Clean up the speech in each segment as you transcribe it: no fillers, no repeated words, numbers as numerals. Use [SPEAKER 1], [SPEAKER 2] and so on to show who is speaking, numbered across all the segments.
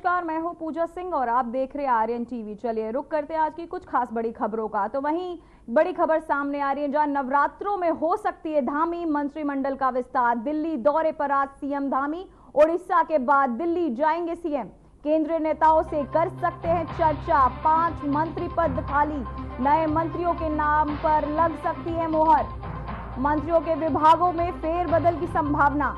[SPEAKER 1] नमस्कार, मैं हूं पूजा सिंह और आप देख रहे हैं आर्यन टीवी। चलिए रुक करते हैं आज की कुछ खास बड़ी खबरों का। तो वहीं बड़ी खबर सामने आ रही है जहां नवरात्रों में हो सकती है धामी मंत्रिमंडल का विस्तार। दिल्ली दौरे पर आज सीएम धामी, उड़ीसा के बाद दिल्ली जाएंगे सीएम। केंद्रीय नेताओं से कर सकते हैं चर्चा, 5 मंत्री पद खाली, नए मंत्रियों के नाम पर लग सकती है मोहर। मंत्रियों के विभागों में फेरबदल की संभावना।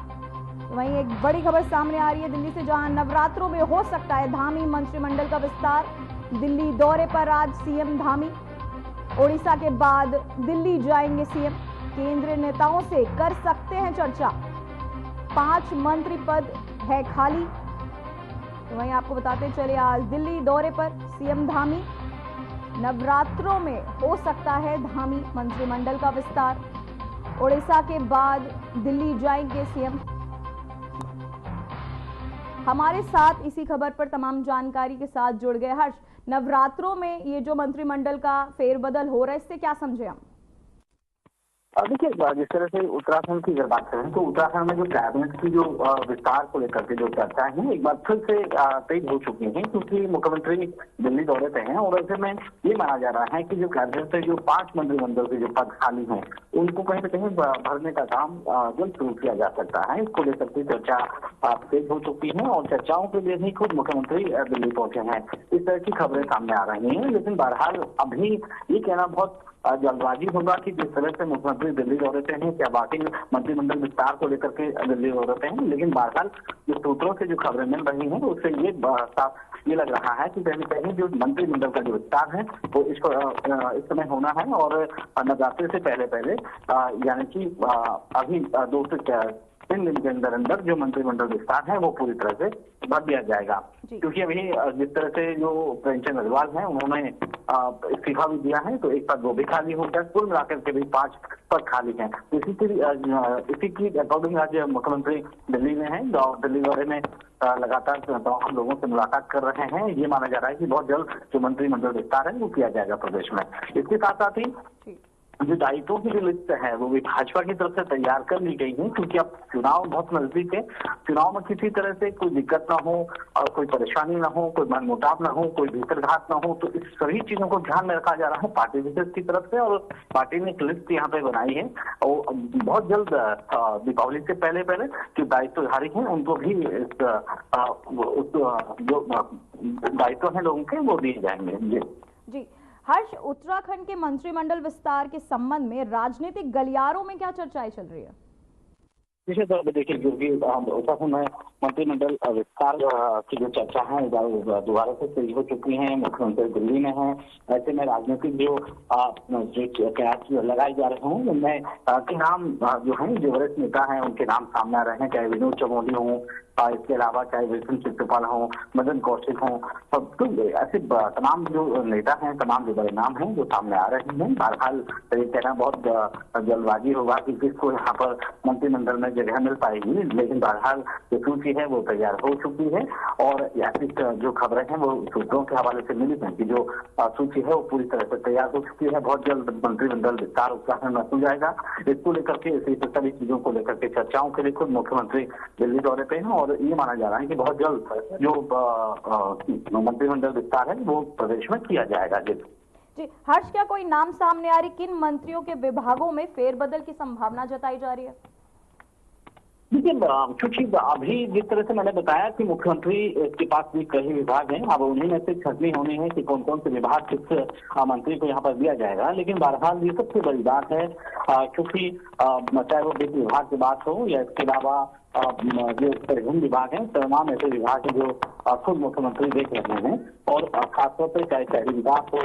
[SPEAKER 1] वहीं एक बड़ी खबर सामने आ रही है दिल्ली से, जहां नवरात्रों में हो सकता है धामी मंत्रिमंडल का विस्तार। दिल्ली दौरे पर आज सीएम धामी, ओडिशा के बाद दिल्ली जाएंगे सीएम। केंद्रीय नेताओं से कर सकते हैं चर्चा, 5 मंत्री पद है खाली। तो वहीं आपको बताते चले आज दिल्ली दौरे पर सीएम धामी, नवरात्रों में हो सकता है धामी मंत्रिमंडल का विस्तार। ओडिशा के बाद दिल्ली जाएंगे सीएम। हमारे साथ इसी खबर पर तमाम जानकारी के साथ जुड़ गए हर्ष। नवरात्रों में ये जो मंत्रिमंडल का फेरबदल हो रहा है, इससे क्या समझे हम?
[SPEAKER 2] देखिए, जिस तरह से उत्तराखंड की अगर बात करें तो उत्तराखंड में जो कैबिनेट की जो विस्तार को लेकर के जो चर्चा है एक बार फिर से तेज हो चुकी है, क्योंकि मुख्यमंत्री दिल्ली दौरे पे हैं और ऐसे में ये माना जा रहा है कि जो कैबिनेट से जो 5 मंत्रिमंडल के जो पद खाली हैं उनको कहीं ना कहीं भरने का काम जल्द शुरू किया जा सकता है। इसको लेकर के चर्चा तेज हो चुकी है और चर्चाओं के लिए ही खुद मुख्यमंत्री दिल्ली पहुंचे हैं। इस तरह की खबरें सामने आ रही हैं, लेकिन बहरहाल अभी ये कहना बहुत जल्दबाजी होगा कि जिस तरह से मुख्यमंत्री दिल्ली दौरे पे हैं, क्या वाकई मंत्रिमंडल विस्तार को लेकर के दिल्ली दौरे पे हैं। लेकिन बहरहाल जो सूत्रों से जो खबरें मिल रही हैं उससे ये साफ ये लग रहा है कि कहीं कहीं जो मंत्रिमंडल का जो विस्तार है वो इसको इस समय होना है और नवरात्रि से पहले यानी कि अभी 2 से 3 दिन के अंदर अंदर जो मंत्रिमंडल विस्तार है वो पूरी तरह से भर दिया जाएगा। क्योंकि अभी जिस तरह से जो प्रेमचंद अग्रवाल हैं उन्होंने इस्तीफा भी दिया है, तो एक पद वो भी खाली हो गया। कुल मिलाकर के भी 5 पद खाली हैं। इसी की अकॉर्डिंग आज मुख्यमंत्री दिल्ली में है और दिल्ली दौरे में लगातार तमाम लोगों से मुलाकात कर रहे हैं। ये माना जा रहा है कि बहुत जल्द जो मंत्रिमंडल विस्तार है वो किया जाएगा प्रदेश में। इसके साथ साथ ही जो दायित्वों की जो लिस्ट है वो भी भाजपा की तरफ से तैयार कर ली गई है, क्योंकि अब चुनाव बहुत नजदीक है। चुनाव में किसी तरह से कोई दिक्कत ना हो और कोई परेशानी ना हो, कोई मनमुटाव ना हो, कोई भीतरघात ना हो, तो इस सभी चीजों को ध्यान में रखा जा रहा है पार्टी विशेष की तरफ से। और पार्टी ने एक लिस्ट यहाँ पे बनाई है और बहुत जल्द दीपावली से पहले जो दायित्वधारी हैं उनको भी जो दायित्व है लोगों के वो दिए जाएंगे।
[SPEAKER 1] जी हर्ष, उत्तराखंड के मंत्रिमंडल विस्तार के संबंध में राजनीतिक गलियारों में क्या चर्चाएं चल रही है?
[SPEAKER 2] निश्चित तौर पर देखिए, क्योंकि उत्तराखंड में मंत्रिमंडल विस्तार की जो चर्चा है दोबारा से तेज हो चुकी है। मुख्यमंत्री दिल्ली में है, ऐसे में राजनीतिक जो कयास लगाए जा रहे हैं उनमें के नाम जो है जो वरिष्ठ नेता हैं उनके नाम सामने आ रहे हैं, चाहे विनोद चमोली हों, इसके अलावा चाहे विपिन चित्रपाल हो, मदन कौशिक हो, तो ऐसे तमाम जो नेता हैं, तमाम जो बड़े नाम हैं वो सामने आ रहे हैं। बहरहाल ये कहना बहुत जल्दबाजी होगा कि किसको यहाँ पर मंत्रिमंडल में जगह मिल पाएगी, लेकिन बहरहाल जो सूची है वो तैयार हो चुकी है और ऐसी जो खबरें हैं वो सूत्रों के हवाले से मिली हैं कि जो सूची है वो पूरी तरह से तैयार हो चुकी है। बहुत जल्द मंत्रिमंडल विस्तार उत्तराखंड में हो जाएगा। इसको लेकर के सभी चीजों को लेकर के चर्चाओं के लिए खुद मुख्यमंत्री दिल्ली दौरे पे हैं और ये माना जा रहा है कि बहुत जल्द जो मंत्रिमंडल विस्तार है वो प्रदेश में किया जाएगा।
[SPEAKER 1] जी हर्ष, क्या कोई नाम सामने आ रही, किन मंत्रियों के विभागों में फेरबदल की संभावना जताई जा रही है?
[SPEAKER 2] देखिए, क्योंकि अभी जिस तरह से मैंने बताया कि मुख्यमंत्री के पास भी कई विभाग हैं, अब उन्हीं में से छटनी होनी है कि कौन कौन से विभाग किस मंत्री को यहाँ पर दिया जाएगा। लेकिन बहरहाल ये सबसे बड़ी बात है, क्योंकि चाहे वो वित्त विभाग की बात हो या इसके अलावा जो परिवहन विभाग है, तमाम ऐसे विभाग हैं जो खुद मुख्यमंत्री देख रहे हैं। और खासतौर पर चाहे शहरी विकास हो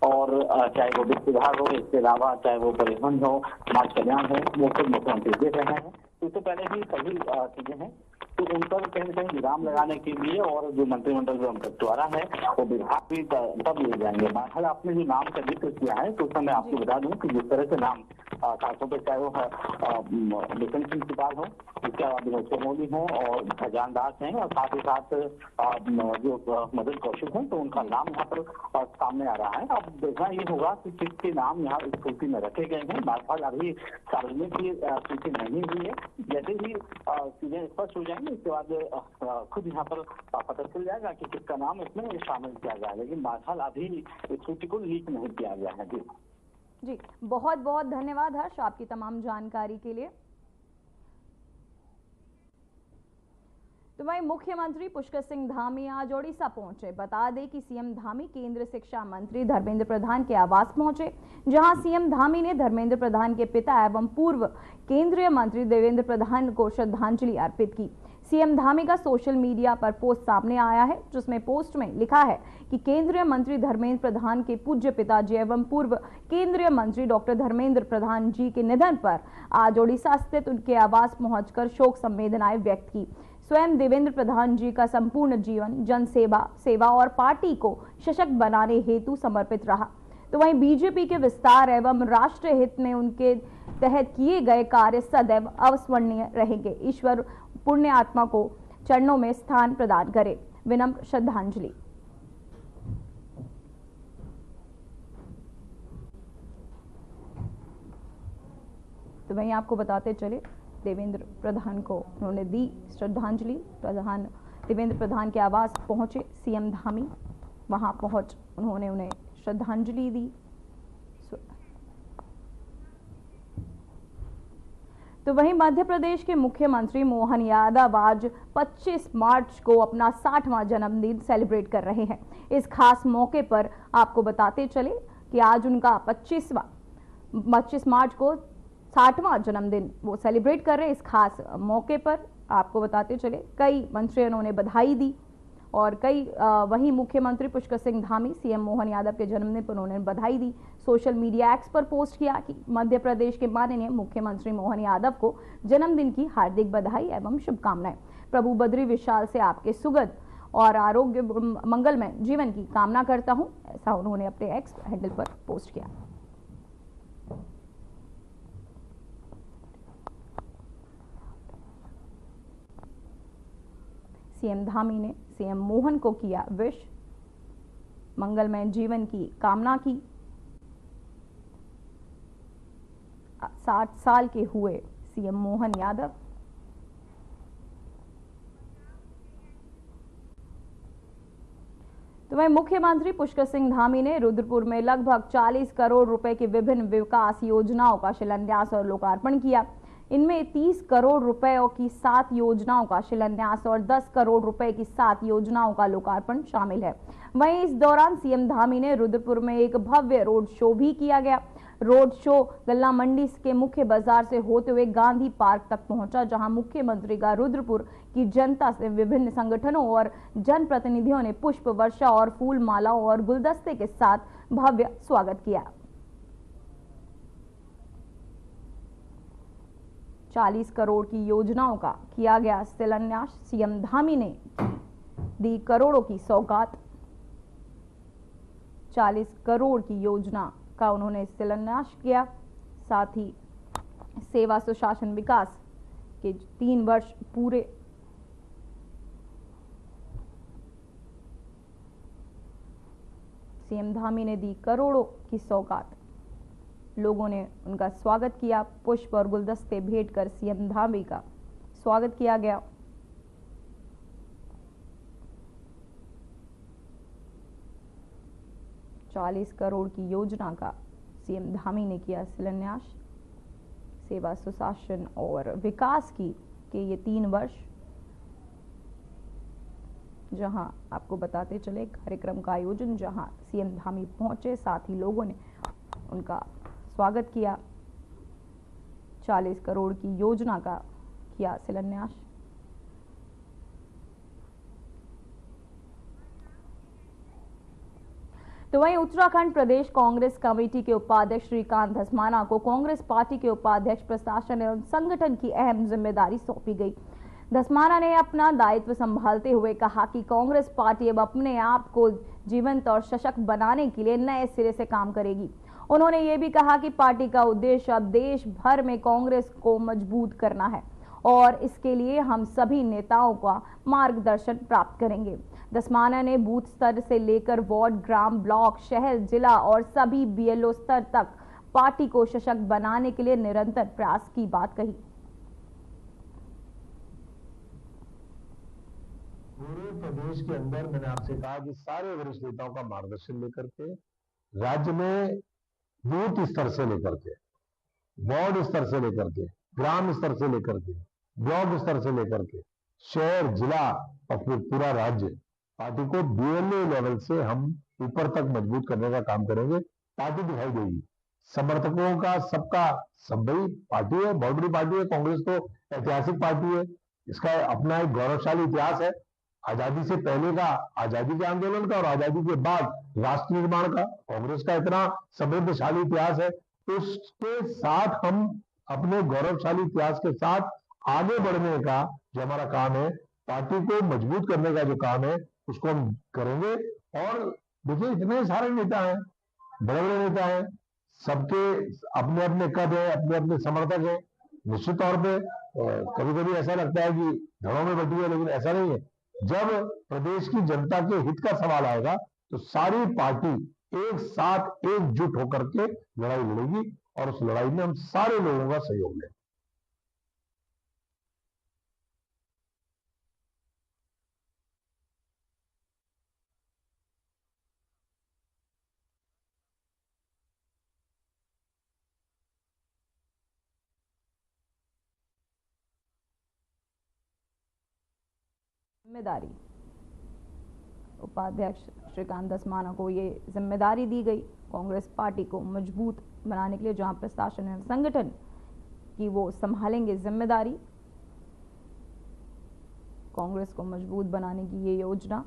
[SPEAKER 2] और चाहे वो वित्त विभाग हो, इसके अलावा चाहे वो परिवहन हो, समाज कल्याण हो, वो खुद मुख्यमंत्री देख रहे हैं। उससे पहले ही सभी चीजें हैं तो उन पर कहीं ना कहीं विराम लगाने के लिए और जो मंत्रिमंडल जो बंटवारा है वो विभाग भी तब लिए जाएंगे। बहरहाल आपने जो नाम का जिक्र किया है तो उसमें मैं आपको बता दूं कि जिस तरह से नाम खासतौर पर चाहे वो विपिन सिंह चित्रपाल हो, इसके अलावा विनोद चमोली हो और खजान दास हैं और साथ ही साथ जो मदन कौशिक हैं, तो उनका नाम यहाँ पर सामने आ रहा है। अब देखना ये होगा कि किसके नाम यहाँ इस सूची में रखे गए हैं। बहरहाल अभी सार्वजनिक की सूची नहीं हुई है, जैसे ही चीजें स्पष्ट हो जाएंगी जाएंगे। इसके बाद खुद यहाँ पर पता चल जाएगा कि किसका नाम इसमें शामिल किया जाएगा, लेकिन बहरहाल अभी इस सूची को लीक नहीं किया गया है।
[SPEAKER 1] जी, बहुत बहुत धन्यवाद हर्ष आपकी तमाम जानकारी के लिए। तो वहीं मुख्यमंत्री पुष्कर सिंह धामी आज ओडिशा पहुंचे। बता दें कि सीएम धामी केंद्रीय शिक्षा मंत्री धर्मेंद्र प्रधान के आवास पहुंचे, जहां सीएम धामी ने धर्मेंद्र प्रधान के पिता एवं पूर्व केंद्रीय मंत्री देवेंद्र प्रधान को श्रद्धांजलि अर्पित की। सीएम धामी का सोशल मीडिया पर पोस्ट सामने आया है, जिसमें पोस्ट में लिखा है कि केंद्रीय मंत्री धर्मेंद्र प्रधान के पूज्य पिताजी एवं पूर्व केंद्रीय मंत्री डॉक्टर धर्मेंद्र प्रधान जी के निधन पर आज ओडिशा स्थित उनके आवास पहुंचकर शोक संवेदनाएं व्यक्त की। स्वयं देवेंद्र प्रधान जी का संपूर्ण जीवन जनसेवा, सेवा और पार्टी को सशक्त बनाने हेतु समर्पित रहा। तो वहीं बीजेपी के विस्तार एवं राष्ट्र हित में उनके तहत किए गए कार्य सदैव अविस्मरणीय रहेंगे। ईश्वर पुण्य आत्मा को चरणों में स्थान प्रदान करे। विनम्र श्रद्धांजलि। तो वहीं आपको बताते चले, देवेंद्र प्रधान को उन्होंने दी श्रद्धांजलि। देवेंद्र प्रधान के आवास पहुंचे सीएम धामी, वहां पहुंच उन्होंने उन्हें श्रद्धांजलि दी। तो वहीं मध्य प्रदेश के मुख्यमंत्री मोहन यादव आज 25 मार्च को अपना 60वां जन्मदिन सेलिब्रेट कर रहे हैं। इस खास मौके पर आपको बताते चले कि आज उनका 25 मार्च को 60वां जन्मदिन वो सेलिब्रेट कर रहे हैं। इस खास मौके पर आपको बताते चले कई मंत्रियों ने बधाई दी और वहीं मुख्यमंत्री पुष्कर सिंह धामी सीएम मोहन यादव के जन्मदिन पर उन्होंने बधाई दी। सोशल मीडिया एक्स पर पोस्ट किया कि मध्य प्रदेश के माननीय मुख्यमंत्री मोहन यादव को जन्मदिन की हार्दिक बधाई एवं शुभकामनाएं। प्रभु बद्री विशाल से आपके सुगध और आरोग्य मंगलमय जीवन की कामना करता हूं, ऐसा उन्होंने अपने एक्स हैंडल पर पोस्ट किया। सीएम धामी ने सीएम मोहन को किया विश, मंगलमय जीवन की कामना की। 60 साल के हुए सीएम मोहन यादव। तो वहीं मुख्यमंत्री पुष्कर सिंह धामी ने रुद्रपुर में लगभग 40 करोड़ रुपए की विभिन्न विकास योजनाओं का शिलान्यास और लोकार्पण किया। इनमें 30 करोड़ रुपयों की 7 योजनाओं का शिलान्यास और 10 करोड़ रुपए की 7 योजनाओं का लोकार्पण शामिल है। वहीं इस दौरान सीएम धामी ने रुद्रपुर में एक भव्य रोड शो भी किया गया। रोड शो गल्ला मंडी के मुख्य बाजार से होते हुए गांधी पार्क तक पहुंचा, जहां मुख्यमंत्री का रुद्रपुर की जनता से विभिन्न संगठनों और जनप्रतिनिधियों ने पुष्प वर्षा और फूल मालाओं और गुलदस्ते के साथ भव्य स्वागत किया। 40 करोड़ की योजनाओं का किया गया शिलान्यास। सीएम धामी ने दी करोड़ों की सौगात। 40 करोड़ की योजना का उन्होंने शिलान्यास किया। साथ ही सेवा सुशासन विकास के 3 वर्ष पूरे। सीएम धामी ने दी करोड़ों की सौगात। लोगों ने उनका स्वागत किया। पुष्प और गुलदस्ते भेंट कर सीएम धामी का स्वागत किया गया। ₹40 करोड़ की योजना का सीएम धामी ने किया शिलान्यास। सेवा सुशासन और विकास की के ये 3 वर्ष, जहां आपको बताते चले कार्यक्रम का आयोजन, जहां सीएम धामी पहुंचे, साथ ही लोगों ने उनका स्वागत किया। 40 करोड़ की योजना का किया शिलान्यास। तो वहीं उत्तराखंड प्रदेश कांग्रेस कमेटी के उपाध्यक्ष श्रीकांत धस्माना को कांग्रेस पार्टी के उपाध्यक्ष प्रशासन एवं संगठन की अहम जिम्मेदारी सौंपी गई। धस्माना ने अपना दायित्व संभालते हुए कहा कि कांग्रेस पार्टी अब अपने आप को जीवंत और सशक्त बनाने के लिए नए सिरे से काम करेगी। उन्होंने ये भी कहा कि पार्टी का उद्देश्य अब देश भर में कांग्रेस को मजबूत करना है और इसके लिए हम सभी नेताओं का मार्गदर्शन प्राप्त करेंगे। धस्माना ने बूथ स्तर से लेकर वार्ड, ग्राम, ब्लॉक, शहर, जिला और सभी बीएलओ स्तर तक पार्टी को सशक्त बनाने के लिए निरंतर प्रयास की बात कही।
[SPEAKER 3] प्रदेश के अंदर मैंने आपसे कहा कि सारे वरिष्ठ नेताओं का मार्गदर्शन लेकर के राज्य में बूथ स्तर से लेकर के, वार्ड स्तर से लेकर के, ग्राम स्तर से लेकर के, ब्लॉक स्तर से लेकर के, शहर, जिला और फिर पूरा राज्य, पार्टी को बीएलओ लेवल से हम ऊपर तक मजबूत करने का काम करेंगे। पार्टी दिखाई देगी, समर्थकों का सबका सब बड़ी पार्टी है, बहुत बड़ी पार्टी है। कांग्रेस तो ऐतिहासिक पार्टी है, इसका अपना एक गौरवशाली इतिहास है, आजादी से पहले का, आजादी के आंदोलन का और आजादी के बाद राष्ट्र निर्माण का। कांग्रेस का इतना समृद्धशाली इतिहास है, तो उसके साथ हम अपने गौरवशाली इतिहास के साथ आगे बढ़ने का जो हमारा काम है, पार्टी को मजबूत करने का जो काम है, उसको हम करेंगे। और देखिए, इतने सारे नेता हैं, बड़े बड़े नेता हैं, सबके अपने अपने कद है, अपने अपने समर्थक है। निश्चित तौर पे कभी कभी ऐसा लगता है कि धड़ों में बटी है, लेकिन ऐसा नहीं है। जब प्रदेश की जनता के हित का सवाल आएगा तो सारी पार्टी एक साथ एकजुट होकर के लड़ाई लड़ेगी और उस लड़ाई में हम सारे लोगों का सहयोग लेंगे।
[SPEAKER 1] जिम्मेदारी उपाध्यक्ष श्रीकांत धस्माना को ये जिम्मेदारी दी गई कांग्रेस पार्टी को मजबूत बनाने के लिए, जहां प्रशासन एवं संगठन की वो संभालेंगे जिम्मेदारी। कांग्रेस को मजबूत बनाने की ये योजना,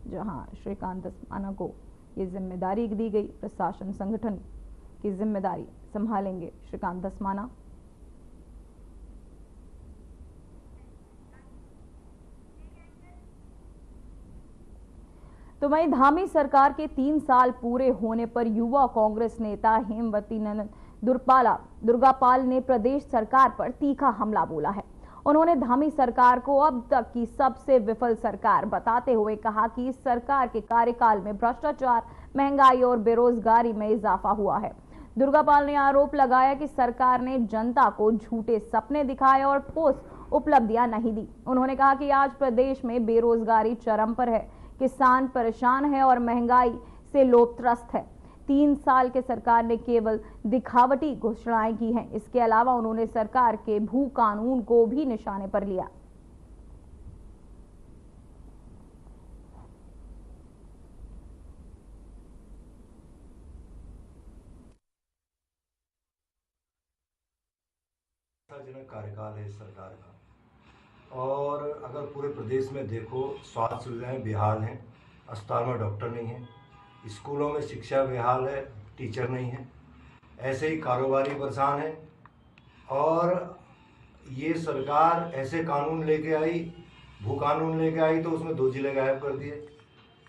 [SPEAKER 1] जहां श्रीकांत धस्माना को ये जिम्मेदारी दी गई, प्रशासन संगठन की जिम्मेदारी संभालेंगे श्रीकांत धस्माना। तो वहीं धामी सरकार के 3 साल पूरे होने पर युवा कांग्रेस नेता हेमवती नंदन दुर्गापाल ने प्रदेश सरकार पर तीखा हमला बोला है। उन्होंने धामी सरकार को अब तक की सबसे विफल सरकार बताते हुए कहा कि इस सरकार के कार्यकाल में भ्रष्टाचार, महंगाई और बेरोजगारी में इजाफा हुआ है। दुर्गापाल ने आरोप लगाया कि सरकार ने जनता को झूठे सपने दिखाए और ठोस उपलब्धियां नहीं दी। उन्होंने कहा कि आज प्रदेश में बेरोजगारी चरम पर है, किसान परेशान है और महंगाई से लोग त्रस्त है। 3 साल के सरकार ने केवल दिखावटी घोषणाएं की हैं। इसके अलावा उन्होंने सरकार के भू कानून को भी निशाने पर लिया।
[SPEAKER 4] जनक कार्यकाल है इस सरकार का, और अगर पूरे प्रदेश में देखो, स्वास्थ्य सुविधाएं बेहाल हैं, अस्पताल में डॉक्टर नहीं है, स्कूलों में शिक्षा बेहाल है, टीचर नहीं है, ऐसे ही कारोबारी परेशान है। और ये सरकार ऐसे कानून लेके आई, भू कानून लेके आई तो उसमें 2 जिले गायब कर दिए,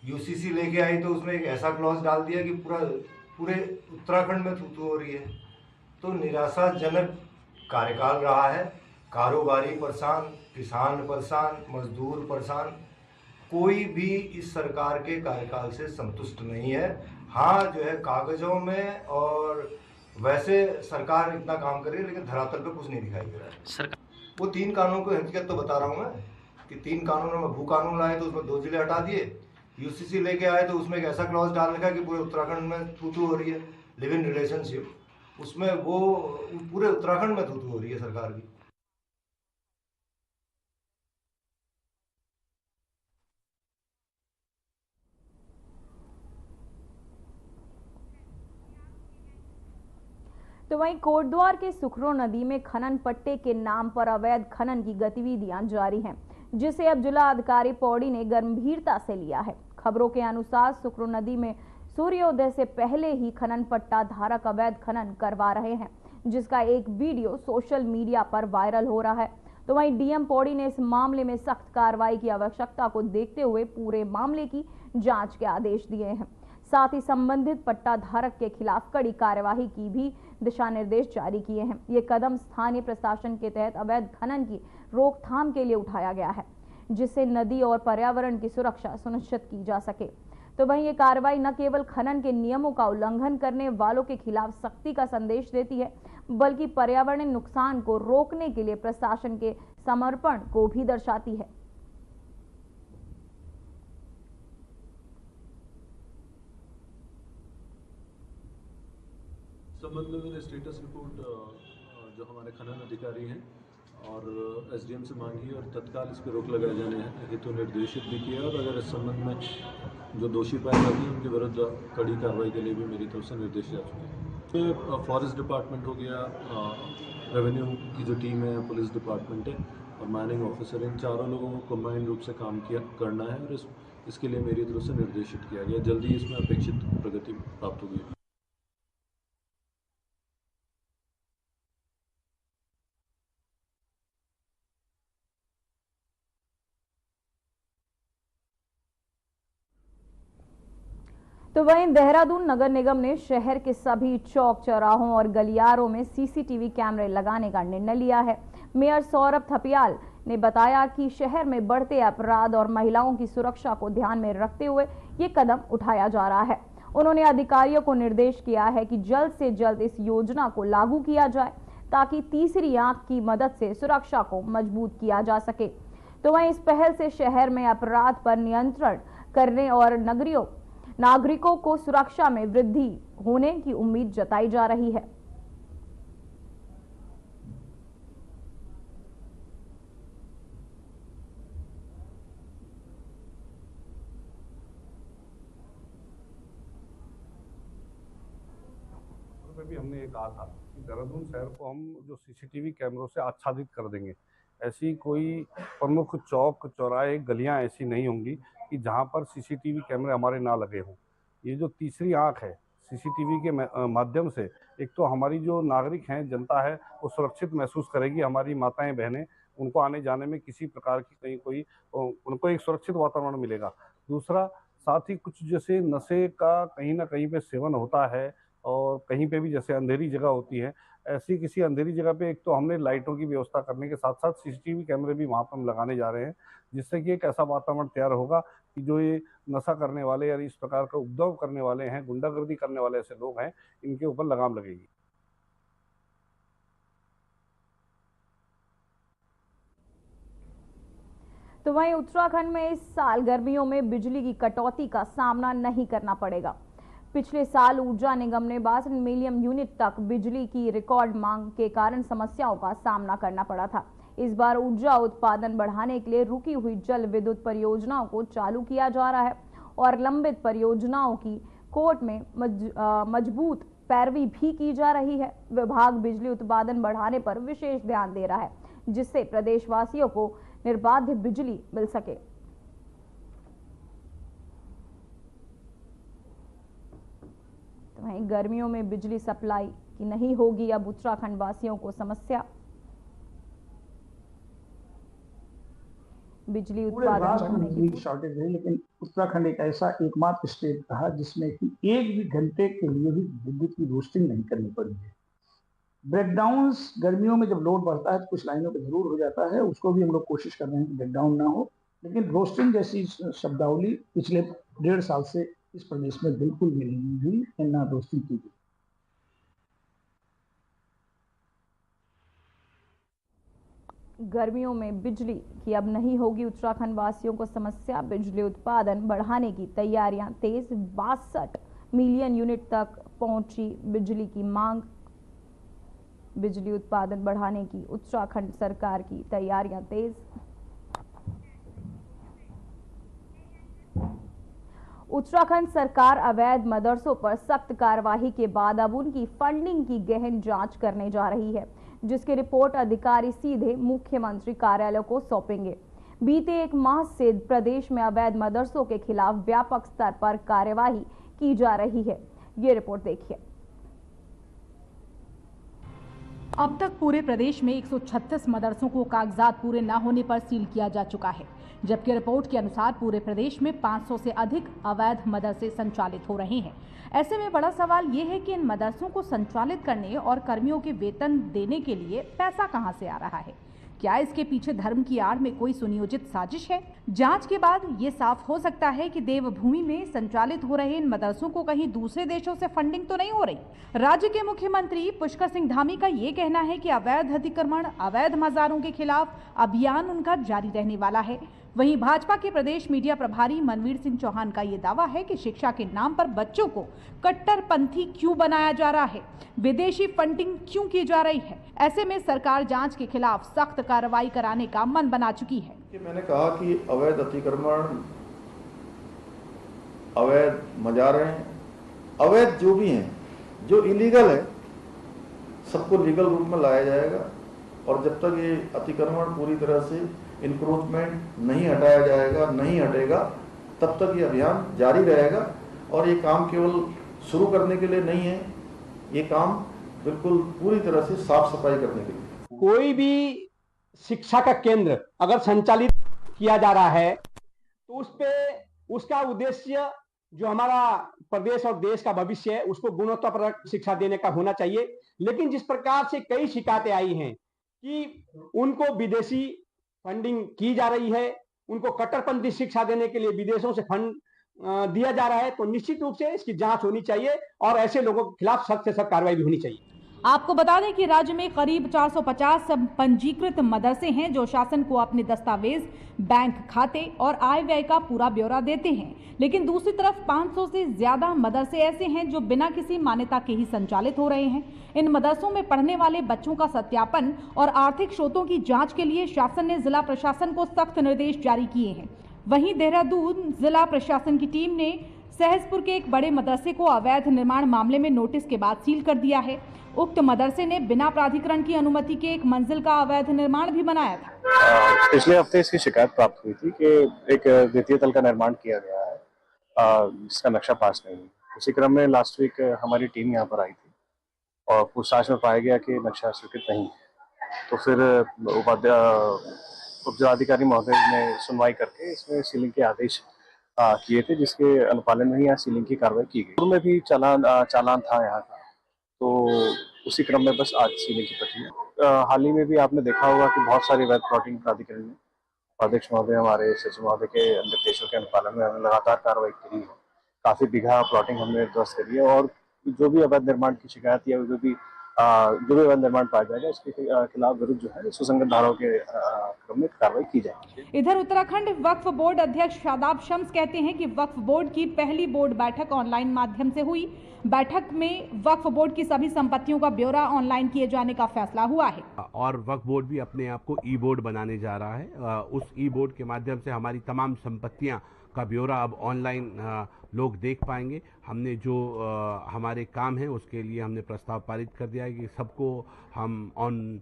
[SPEAKER 4] यूसीसी लेके आई तो उसमें एक ऐसा क्लॉज डाल दिया कि पूरे उत्तराखंड में थू-थू हो रही है। तो निराशाजनक कार्यकाल रहा है। कारोबारी परेशान, किसान परेशान, मजदूर परेशान, कोई भी इस सरकार के कार्यकाल से संतुष्ट नहीं है। हाँ, जो है कागजों में और वैसे सरकार इतना काम कर रही है, लेकिन धरातल पे कुछ नहीं दिखाई दे रहा है सरकार। वो 3 कानूनों की हकीकत तो बता रहा हूँ मैं कि 3 कानूनों में भू कानून लाए तो उसमें 2 जिले हटा दिए, यूसीसी लेके आए तो उसमें एक ऐसा क्लॉज डाल रखा कि पूरे उत्तराखंड में थू-थू हो रही है, लिव इन रिलेशनशिप, उसमें वो पूरे उत्तराखंड में थू-थू हो रही है सरकार की।
[SPEAKER 1] तो वहीं कोटद्वार के सुखरो नदी में खनन पट्टे के नाम पर अवैध खनन की गतिविधियां जारी हैं, जिसे अब जिलाधिकारी पौड़ी ने गंभीरता से लिया है। खबरों के अनुसार सुखरो नदी में सूर्योदय से पहले ही खनन पट्टा धारक अवैध खनन करवा रहे हैं, जिसका एक वीडियो सोशल मीडिया पर वायरल हो रहा है। तो वहीं डीएम पौड़ी ने इस मामले में सख्त कार्रवाई की आवश्यकता को देखते हुए पूरे मामले की जांच के आदेश दिए हैं। साथ ही संबंधित पट्टा धारक के खिलाफ कड़ी कार्यवाही की भी दिशा निर्देश जारी किए हैं। ये कदम स्थानीय प्रशासन के तहत अवैध खनन की रोकथाम के लिए उठाया गया है, जिससे नदी और पर्यावरण की सुरक्षा सुनिश्चित की जा सके। तो वहीं ये कार्रवाई न केवल खनन के नियमों का उल्लंघन करने वालों के खिलाफ सख्ती का संदेश देती है, बल्कि पर्यावरणीय नुकसान को रोकने के लिए प्रशासन के समर्पण को भी दर्शाती है।
[SPEAKER 5] संबंध में मैंने स्टेटस रिपोर्ट जो हमारे खनन अधिकारी हैं और एसडीएम से मांगी और तत्काल इस पर रोक लगाए जाने हेतु निर्देशित भी किया, और अगर इस संबंध में जो दोषी पाए जाते हैं उनके विरुद्ध कड़ी कार्रवाई के लिए भी मेरी तरफ से निर्देश जा चुके हैं। फॉरेस्ट डिपार्टमेंट हो गया, रेवेन्यू की जो टीम है, पुलिस डिपार्टमेंट है और माइनिंग ऑफिसर, इन चारों लोगों को कंबाइंड रूप से काम करना है और इसके लिए मेरी तरफ से निर्देशित किया गया। जल्दी इसमें अपेक्षित प्रगति प्राप्त होगी।
[SPEAKER 1] तो वहीं देहरादून नगर निगम ने शहर के सभी चौक चौराहों और गलियारों में सीसीटीवी कैमरे लगाने का निर्णय लिया है। मेयर सौरभ थपियाल ने बताया कि शहर में बढ़ते अपराध और महिलाओं की सुरक्षा को ध्यान में रखते हुए ये कदम उठाया जा रहा है। उन्होंने अधिकारियों को निर्देश किया है कि जल्द से जल्द इस योजना को लागू किया जाए ताकि तीसरी आंख की मदद से सुरक्षा को मजबूत किया जा सके। तो वहीं इस पहल से शहर में अपराध पर नियंत्रण करने और नागरिकों को सुरक्षा में वृद्धि होने की उम्मीद जताई जा रही है।
[SPEAKER 6] भी हमने ये कहा था कि देहरादून शहर को हम जो सीसीटीवी कैमरों से आच्छादित कर देंगे। ऐसी कोई प्रमुख चौक चौराहे गलियां ऐसी नहीं होंगी कि जहां पर सीसीटीवी कैमरे हमारे ना लगे हों। ये जो तीसरी आंख है सीसीटीवी के माध्यम से, एक तो हमारी जो नागरिक हैं, जनता है, वो सुरक्षित महसूस करेगी। हमारी माताएं बहनें, उनको आने जाने में किसी प्रकार की उनको एक सुरक्षित वातावरण मिलेगा। दूसरा, साथ ही कुछ जैसे नशे का कहीं ना कहीं पे सेवन होता है और कहीं पे भी जैसे अंधेरी जगह होती है, ऐसी किसी अंधेरी जगह पे एक तो हमने लाइटों की व्यवस्था करने के साथ साथ सीसीटीवी कैमरे भी वहाँ पर हम लगाने जा रहे हैं, जिससे कि एक ऐसा वातावरण तैयार होगा कि जो ये नशा करने वाले या इस प्रकार का उपद्रव करने वाले हैं, गुंडागर्दी करने वाले ऐसे लोग हैं, इनके ऊपर लगाम लगेगी।
[SPEAKER 1] तो वहीं उत्तराखंड में इस साल गर्मियों में बिजली की कटौती का सामना नहीं करना पड़ेगा। पिछले साल ऊर्जा निगम ने 62 मिलियन यूनिट तक बिजली की रिकॉर्ड मांग के कारण समस्याओं का सामना करना पड़ा था। इस बार ऊर्जा उत्पादन बढ़ाने के लिए रुकी हुई जल विद्युत परियोजनाओं को चालू किया जा रहा है और लंबित परियोजनाओं की कोर्ट में मजबूत पैरवी भी की जा रही है। विभाग बिजली उत्पादन बढ़ाने पर विशेष ध्यान दे रहा है, जिससे प्रदेशवासियों को निर्बाध बिजली मिल सके। तो वहीं गर्मियों में बिजली सप्लाई की नहीं होगी अब उत्तराखंड वासियों को समस्या। बिजली उत्पादन
[SPEAKER 7] बिजली की शॉर्टेज है, लेकिन उत्तराखंड एक ऐसा एकमात्र स्टेट रहा जिसमें कि एक भी घंटे के लिए भी विद्युत की रोस्टिंग नहीं करनी पड़ी है। ब्रेकडाउन्स गर्मियों में जब लोड बढ़ता है तो कुछ लाइनों पे जरूर हो जाता है, उसको भी हम लोग कोशिश कर रहे हैं कि ब्रेकडाउन ना हो, लेकिन रोस्टिंग जैसी शब्दावली पिछले 1.5 साल से इस प्रदेश में बिल्कुल भी नहीं हुई, ना रोस्टिंग की गई।
[SPEAKER 1] गर्मियों में बिजली की अब नहीं होगी उत्तराखंड वासियों को समस्या। बिजली उत्पादन बढ़ाने की तैयारियां तेज, 62 मिलियन यूनिट तक पहुंची बिजली की मांग। बिजली उत्पादन बढ़ाने की उत्तराखंड सरकार की तैयारियां तेज। उत्तराखंड सरकार अवैध मदरसों पर सख्त कार्रवाई के बाद अब उनकी फंडिंग की गहन जांच करने जा रही है, जिसकी रिपोर्ट अधिकारी सीधे मुख्यमंत्री कार्यालय को सौंपेंगे। बीते 1 माह से प्रदेश में अवैध मदरसों के खिलाफ व्यापक स्तर पर कार्यवाही की जा रही है। ये रिपोर्ट देखिए।
[SPEAKER 8] अब तक पूरे प्रदेश में 136 मदरसों को कागजात पूरे न होने पर सील किया जा चुका है, जबकि रिपोर्ट के अनुसार पूरे प्रदेश में 500 से अधिक अवैध मदरसे संचालित हो रहे हैं। ऐसे में बड़ा सवाल ये है कि इन मदरसों को संचालित करने और कर्मियों के वेतन देने के लिए पैसा कहां से आ रहा है? क्या इसके पीछे धर्म की आड़ में कोई सुनियोजित साजिश है? जांच के बाद ये साफ हो सकता है कि देवभूमि में संचालित हो रहे इन मदरसों को कहीं दूसरे देशों से फंडिंग तो नहीं हो रही। राज्य के मुख्यमंत्री पुष्कर सिंह धामी का ये कहना है कि अवैध अतिक्रमण, अवैध मजारों के खिलाफ अभियान उनका जारी रहने वाला है। वहीं भाजपा के प्रदेश मीडिया प्रभारी मनवीर सिंह चौहान का ये दावा है कि शिक्षा के नाम पर बच्चों को कट्टरपंथी क्यों बनाया जा रहा है, विदेशी फंडिंग क्यों की जा रही है। ऐसे में सरकार जांच के खिलाफ सख्त कार्रवाई कराने का मन बना चुकी है।
[SPEAKER 9] मैंने कहा कि अवैध अतिक्रमण, अवैध मजारें, अवैध जो भी हैं, जो इलीगल है, सबको लीगल रूप में लाया जाएगा। और जब तक ये अतिक्रमण पूरी तरह से इंक्रोचमेंट नहीं हटाया जाएगा, नहीं हटेगा, तब तक ये अभियान जारी रहेगा। और ये काम केवल शुरू करने के लिए नहीं है, ये काम बिल्कुल पूरी तरह से साफ सफाई करने के लिए।
[SPEAKER 10] कोई भी शिक्षा का केंद्र अगर संचालित किया जा रहा है तो उस पे उसका उद्देश्य जो हमारा प्रदेश और देश का भविष्य है उसको गुणवत्तापूर्ण शिक्षा देने का होना चाहिए। लेकिन जिस प्रकार से कई शिकायतें आई हैं कि उनको विदेशी फंडिंग की जा रही है, उनको कट्टरपंथी शिक्षा देने के लिए विदेशों से फंड दिया जा रहा है, तो निश्चित रूप से इसकी जांच होनी चाहिए और ऐसे लोगों के खिलाफ सख्त से सख्त कार्रवाई भी होनी चाहिए।
[SPEAKER 8] आपको बता दें कि राज्य में करीब 450 पंजीकृत मदरसे हैं जो शासन को अपने दस्तावेज, बैंक खाते और आय व्यय का पूरा ब्यौरा देते हैं। लेकिन दूसरी तरफ 500 से ज्यादा मदरसे ऐसे हैं जो बिना किसी मान्यता के ही संचालित हो रहे हैं। इन मदरसों में पढ़ने वाले बच्चों का सत्यापन और आर्थिक स्रोतों की जांच के लिए शासन ने जिला प्रशासन को सख्त निर्देश जारी किए हैं। वहीं देहरादून जिला प्रशासन की टीम ने सहसपुर के एक बड़े मदरसे को अवैध निर्माण मामले में नोटिस के बाद सील कर दिया है। उक्त मदरसे ने बिना प्राधिकरण की अनुमति के एक मंजिल का अवैध निर्माण भी बनाया था।
[SPEAKER 11] पिछले हफ्ते इसकी शिकायत प्राप्त हुई थी कि एक द्वितीय तल का निर्माण किया गया है जिसका नक्शा पास नहीं है। उसी क्रम में लास्ट वीक हमारी टीम यहाँ पर आई थी और पूछताछ में पाया गया कि नक्शा स्वीकृत नहीं है। तो फिर उपजिलाधिकारी महोदय ने सुनवाई करके इसमें सीलिंग के आदेश किए थे, जिसके अनुपालन में ही यहाँ सीलिंग की कार्रवाई की गई। पूर्व में भी चालान था यहाँ का, तो उसी क्रम में बस आज सीलिंग की प्रक्रिया। हाल ही में भी आपने देखा होगा कि बहुत सारी अवैध प्लॉटिंग प्राधिकरण में अध्यक्ष महोदय, हमारे सचिव महोदय के निर्देशों के अनुपालन में हमने लगातार कार्रवाई करी है। काफी बीघा प्लॉटिंग हमने ध्वस्त करी है और जो भी अवैध निर्माण की शिकायत या जो भी अवैध निर्माण पाया जाएगा उसके खिलाफ विरुद्ध जो है सुसंगत धाराओं के क्रम में कार्रवाई की जाएगी।
[SPEAKER 8] इधर उत्तराखंड वक्फ बोर्ड अध्यक्ष शादाब शम्स कहते हैं कि वक्फ बोर्ड की पहली बोर्ड बैठक ऑनलाइन माध्यम से हुई। बैठक में वक्फ बोर्ड की सभी संपत्तियों का ब्यौरा ऑनलाइन किए जाने का फैसला हुआ है
[SPEAKER 12] और वक्फ बोर्ड भी अपने आप को ई बोर्ड बनाने जा रहा है। उस ई बोर्ड के माध्यम से हमारी तमाम संपत्तियां का ब्यौरा अब ऑनलाइन लोग देख पाएंगे। हमने जो हमारे काम है उसके लिए हमने प्रस्ताव पारित कर दिया है कि सबको हम ऑन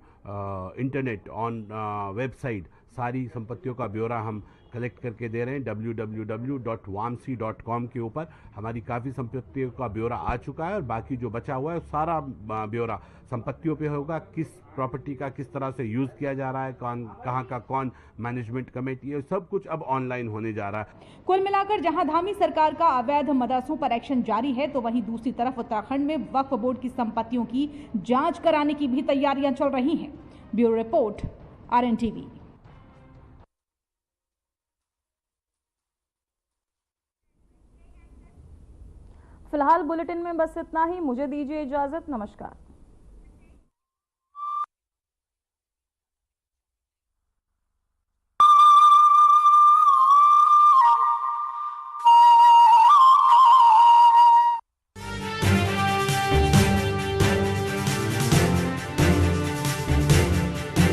[SPEAKER 12] इंटरनेट, ऑन वेबसाइट सारी संपत्तियों का ब्यौरा हम कलेक्ट करके दे रहे हैं। www.wamsi.com के ऊपर हमारी काफ़ी संपत्तियों का ब्यौरा आ चुका है और बाकी जो बचा हुआ है सारा ब्यौरा संपत्तियों पे होगा। किस प्रॉपर्टी का किस तरह से यूज़ किया जा रहा है, कौन कहाँ का कौन मैनेजमेंट कमेटी है, सब कुछ अब ऑनलाइन होने जा रहा है।
[SPEAKER 8] कुल मिलाकर जहां धामी सरकार का अवैध मदरसों पर एक्शन जारी है तो वहीं दूसरी तरफ उत्तराखंड में वक्फ बोर्ड की संपत्तियों की जाँच कराने की भी तैयारियां चल रही हैं। Bureau report, RNTV।
[SPEAKER 1] फिलहाल बुलेटिन में बस इतना ही। मुझे दीजिए इजाजत। नमस्कार।